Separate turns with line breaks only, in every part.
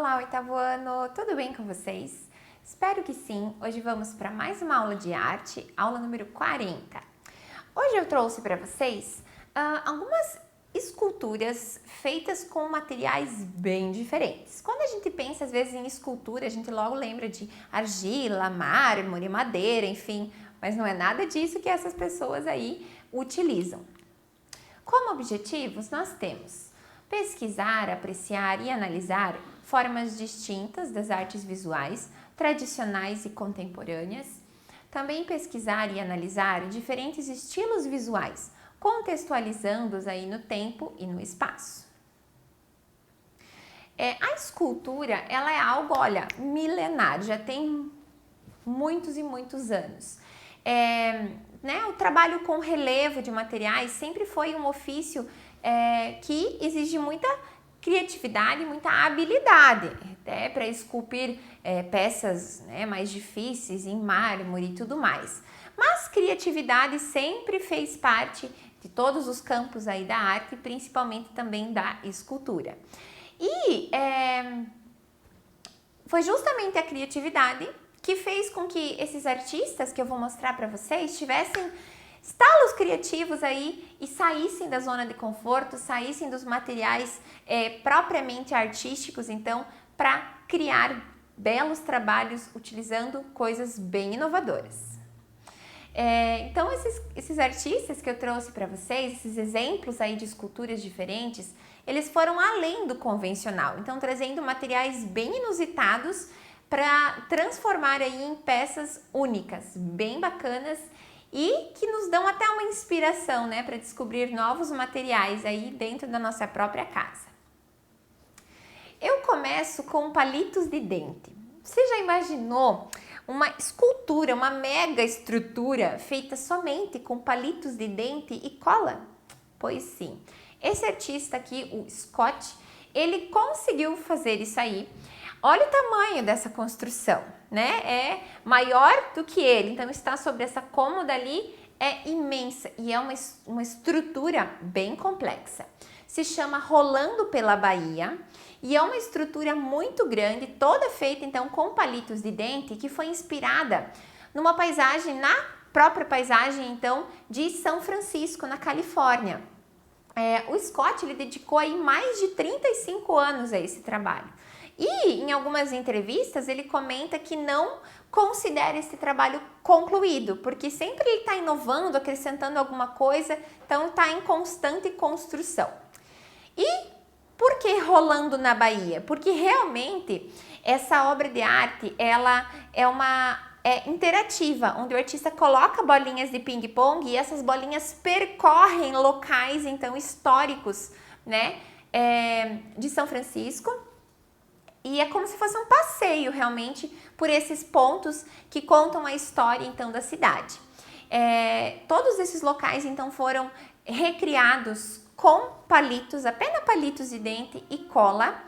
Olá, oitavo ano! Tudo bem com vocês? Espero que sim! Hoje vamos para mais uma aula de arte, aula número 40. Hoje eu trouxe para vocês algumas esculturas feitas com materiais bem diferentes. Quando a gente pensa às vezes em escultura, a gente logo lembra de argila, mármore, madeira, enfim, mas não é nada disso que essas pessoas aí utilizam. Como objetivos, nós temos pesquisar, apreciar e analisar formas distintas das artes visuais, tradicionais e contemporâneas. Também pesquisar e analisar diferentes estilos visuais, contextualizando-os aí no tempo e no espaço. A escultura, ela é algo, olha, milenar, já tem muitos e muitos anos. O trabalho com relevo de materiais sempre foi um ofício que exige muita criatividade, muita habilidade, até para esculpir peças mais difíceis em mármore e tudo mais. Mas criatividade sempre fez parte de todos os campos aí da arte, principalmente também da escultura. E foi justamente a criatividade que fez com que esses artistas que eu vou mostrar para vocês tivessem estalos criativos aí e saíssem da zona de conforto, saíssem dos materiais propriamente artísticos, então, para criar belos trabalhos utilizando coisas bem inovadoras. Então, esses artistas que eu trouxe para vocês, esses exemplos aí de esculturas diferentes, eles foram além do convencional, então trazendo materiais bem inusitados para transformar aí em peças únicas, bem bacanas e que nos dão até uma inspiração, para descobrir novos materiais aí dentro da nossa própria casa. Eu começo com palitos de dente. Você já imaginou uma escultura, uma mega estrutura feita somente com palitos de dente e cola? Pois sim, esse artista aqui, o Scott, ele conseguiu fazer isso aí. Olha o tamanho dessa construção, É maior do que ele, então está sobre essa cômoda ali, é imensa e é uma estrutura bem complexa. Se chama Rolando pela Bahia e é uma estrutura muito grande, toda feita então com palitos de dente, que foi inspirada numa paisagem, na própria paisagem então de São Francisco, na Califórnia. O Scott, ele dedicou aí mais de 35 anos a esse trabalho. E em algumas entrevistas ele comenta que não considera esse trabalho concluído, porque sempre ele está inovando, acrescentando alguma coisa, então está em constante construção. E por que Rolando na Bahia? Porque realmente essa obra de arte, ela é interativa, onde o artista coloca bolinhas de ping-pong e essas bolinhas percorrem locais então históricos, de São Francisco. E é como se fosse um passeio realmente por esses pontos que contam a história então da cidade. Todos esses locais então foram recriados com palitos, apenas palitos de dente e cola.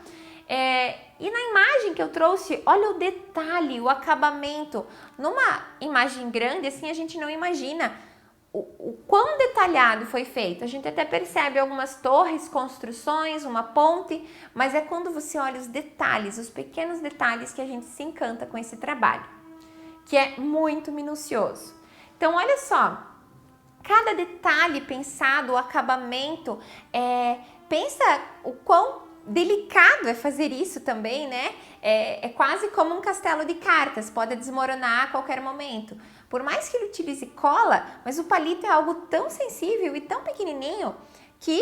E na imagem que eu trouxe, olha o detalhe, o acabamento. Numa imagem grande assim a gente não imagina o quão detalhado foi feito. A gente até percebe algumas torres, construções, uma ponte, mas é quando você olha os detalhes, os pequenos detalhes, que a gente se encanta com esse trabalho, que é muito minucioso. Então olha só, cada detalhe pensado, o acabamento, pensa o quão delicado é fazer isso também, É quase como um castelo de cartas, pode desmoronar a qualquer momento. Por mais que ele utilize cola, mas o palito é algo tão sensível e tão pequenininho que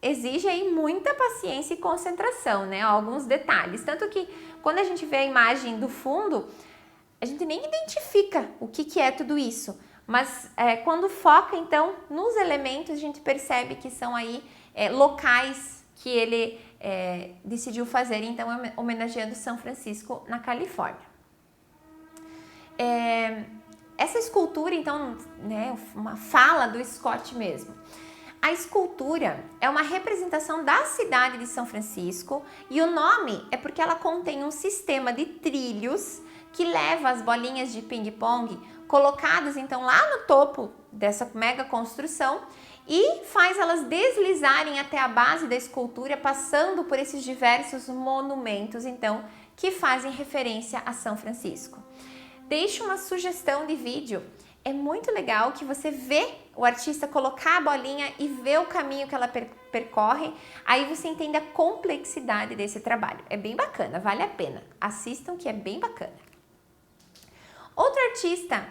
exige aí muita paciência e concentração, Alguns detalhes, tanto que quando a gente vê a imagem do fundo, a gente nem identifica o que é tudo isso, mas quando foca então nos elementos, a gente percebe que são aí locais que ele decidiu fazer, então homenageando São Francisco, na Califórnia. Essa escultura, então, uma fala do Scott mesmo. A escultura é uma representação da cidade de São Francisco e o nome é porque ela contém um sistema de trilhos que leva as bolinhas de ping-pong colocadas então lá no topo dessa mega construção e faz elas deslizarem até a base da escultura, passando por esses diversos monumentos então que fazem referência a São Francisco. Deixo uma sugestão de vídeo. É muito legal que você vê o artista colocar a bolinha e vê o caminho que ela percorre, aí você entende a complexidade desse trabalho. É bem bacana, vale a pena. Assistam que é bem bacana. Outro artista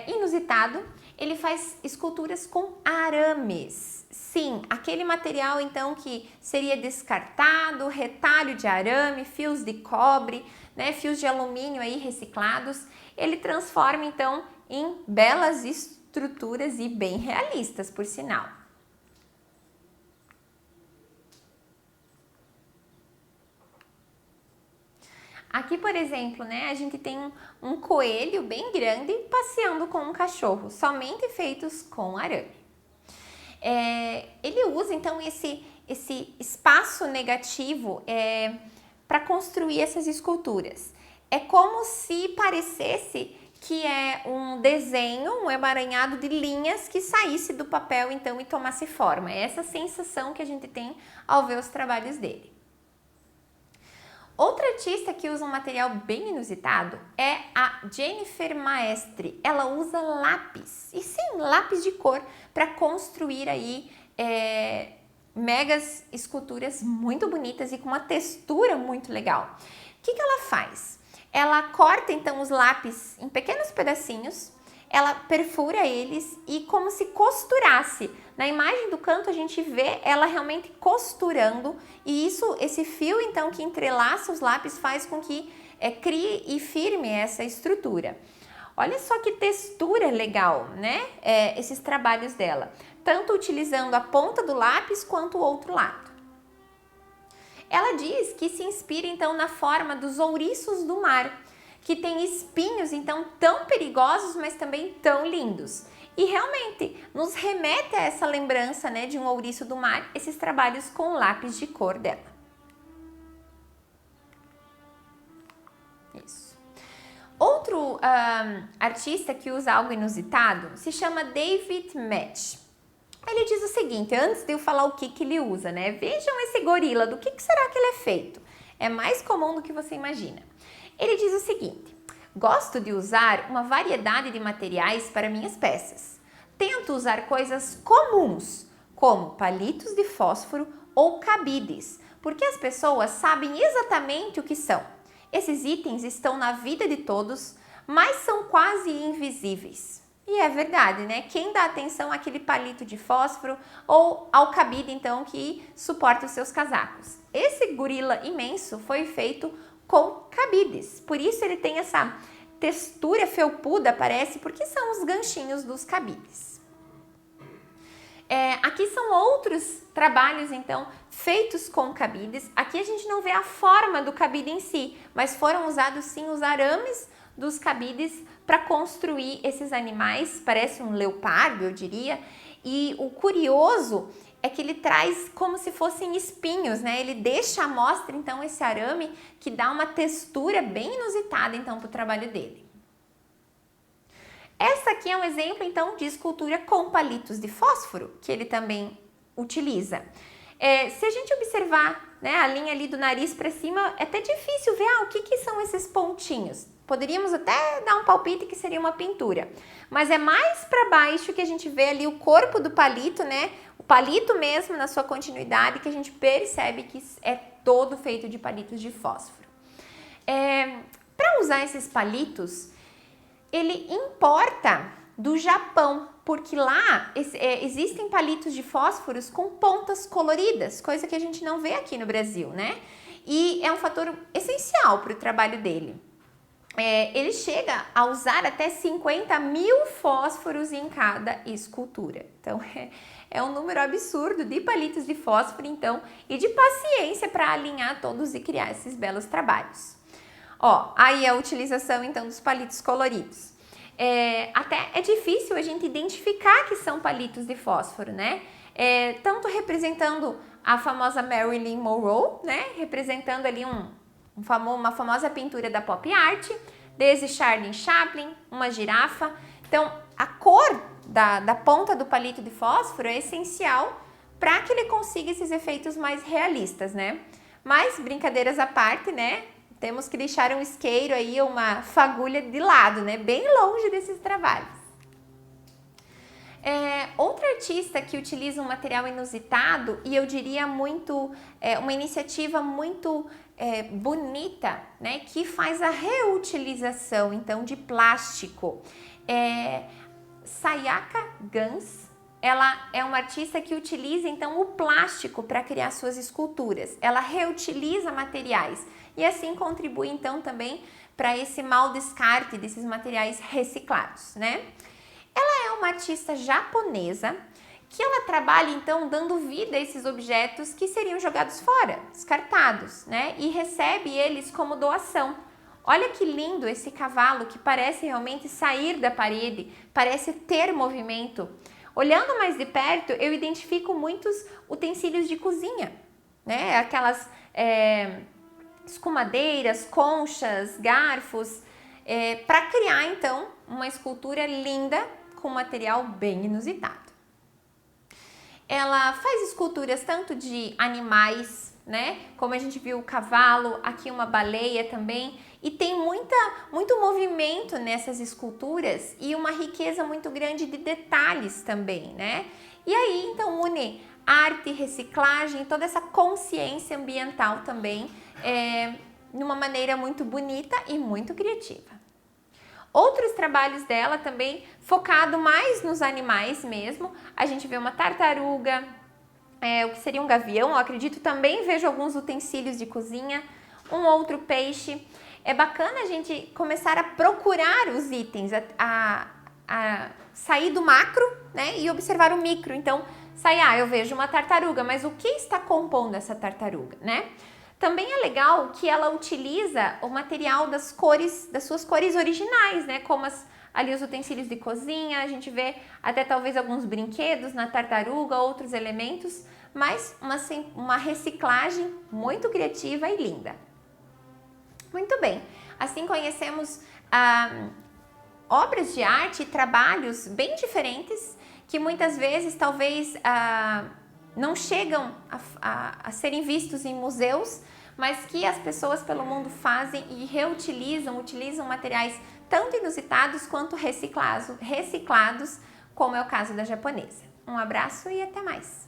inusitado, ele faz esculturas com arames. Sim, aquele material então que seria descartado, retalho de arame, fios de cobre, né, fios de alumínio aí reciclados, ele transforma então em belas estruturas e bem realistas, por sinal. Aqui, por exemplo, né, a gente tem um coelho bem grande passeando com um cachorro, somente feitos com arame. Ele usa, então, esse espaço negativo para construir essas esculturas. É como se parecesse que é um desenho, um emaranhado de linhas que saísse do papel, então, e tomasse forma. É essa sensação que a gente tem ao ver os trabalhos dele. Outra artista que usa um material bem inusitado é a Jennifer Maestre. Ela usa lápis, e sim, lápis de cor, para construir aí megas esculturas muito bonitas e com uma textura muito legal. O que ela faz? Ela corta então os lápis em pequenos pedacinhos, ela perfura eles e como se costurasse. Na imagem do canto a gente vê ela realmente costurando e esse fio então que entrelaça os lápis faz com que crie e firme essa estrutura. Olha só que textura legal, né? Esses trabalhos dela, tanto utilizando a ponta do lápis quanto o outro lado. Ela diz que se inspira então na forma dos ouriços do mar, que tem espinhos então tão perigosos, mas também tão lindos. E realmente nos remete a essa lembrança, né, de um ouriço do mar, esses trabalhos com lápis de cor dela. Isso. Outro artista que usa algo inusitado se chama David Match. Ele diz o seguinte, antes de eu falar o que ele usa, né? Vejam esse gorila, do que será que ele é feito? É mais comum do que você imagina. Ele diz o seguinte, gosto de usar uma variedade de materiais para minhas peças. Tento usar coisas comuns, como palitos de fósforo ou cabides, porque as pessoas sabem exatamente o que são. Esses itens estão na vida de todos, mas são quase invisíveis. E é verdade, né? Quem dá atenção àquele palito de fósforo ou ao cabide, então, que suporta os seus casacos? Esse gorila imenso foi feito com cabides, por isso ele tem essa textura felpuda, parece, porque são os ganchinhos dos cabides. Aqui são outros trabalhos, então, feitos com cabides. Aqui a gente não vê a forma do cabide em si, mas foram usados sim os arames dos cabides para construir esses animais, parece um leopardo, eu diria, e o curioso é que ele traz como se fossem espinhos, né? Ele deixa à mostra, então, esse arame que dá uma textura bem inusitada, então, para o trabalho dele. Essa aqui é um exemplo, então, de escultura com palitos de fósforo, que ele também utiliza. Se a gente observar, né, a linha ali do nariz para cima, é até difícil ver o que são esses pontinhos. Poderíamos até dar um palpite que seria uma pintura, mas é mais para baixo que a gente vê ali o corpo do palito, né? O palito mesmo na sua continuidade, que a gente percebe que é todo feito de palitos de fósforo. Para usar esses palitos, ele importa do Japão, porque lá existem palitos de fósforos com pontas coloridas, coisa que a gente não vê aqui no Brasil, né? E é um fator essencial para o trabalho dele. Ele chega a usar até 50 mil fósforos em cada escultura. Então, é um número absurdo de palitos de fósforo, então, e de paciência para alinhar todos e criar esses belos trabalhos. Aí a utilização, então, dos palitos coloridos. Até é difícil a gente identificar que são palitos de fósforo, né? Tanto representando a famosa Marilyn Monroe, né? Representando ali uma famosa pintura da pop art, desde Charlie Chaplin, uma girafa. Então, a cor da ponta do palito de fósforo é essencial para que ele consiga esses efeitos mais realistas, né? Mas, brincadeiras à parte, né? Temos que deixar um isqueiro aí, uma fagulha de lado, né? Bem longe desses trabalhos. Outra artista que utiliza um material inusitado e eu diria muito, uma iniciativa muito bonita, né? Que faz a reutilização, então, de plástico. Sayaka Gans, ela é uma artista que utiliza, então, o plástico para criar suas esculturas. Ela reutiliza materiais e assim contribui, então, também para esse mau descarte desses materiais reciclados, né? Ela é uma artista japonesa que ela trabalha, então, dando vida a esses objetos que seriam jogados fora, descartados, né? E recebe eles como doação. Olha que lindo esse cavalo que parece realmente sair da parede, parece ter movimento. Olhando mais de perto, eu identifico muitos utensílios de cozinha, né? Aquelas escumadeiras, conchas, garfos, para criar, então, uma escultura linda com material bem inusitado. Ela faz esculturas tanto de animais, né? Como a gente viu o cavalo, aqui uma baleia também. E tem muito movimento nessas esculturas e uma riqueza muito grande de detalhes também, né? E aí, então, une arte, reciclagem, toda essa consciência ambiental também, de uma maneira muito bonita e muito criativa. Outros trabalhos dela também focado mais nos animais mesmo. A gente vê uma tartaruga, o que seria um gavião, eu acredito. Também vejo alguns utensílios de cozinha, um outro peixe. É bacana a gente começar a procurar os itens, a sair do macro, né, e observar o micro. Então, eu vejo uma tartaruga, mas o que está compondo essa tartaruga, né? Também é legal que ela utiliza o material das suas cores originais, né? Como ali os utensílios de cozinha, a gente vê até talvez alguns brinquedos na tartaruga, outros elementos, mas uma reciclagem muito criativa e linda. Muito bem, assim conhecemos obras de arte e trabalhos bem diferentes que muitas vezes talvez não chegam a serem vistos em museus, mas que as pessoas pelo mundo fazem e utilizam materiais tanto inusitados quanto reciclados, como é o caso da japonesa. Um abraço e até mais!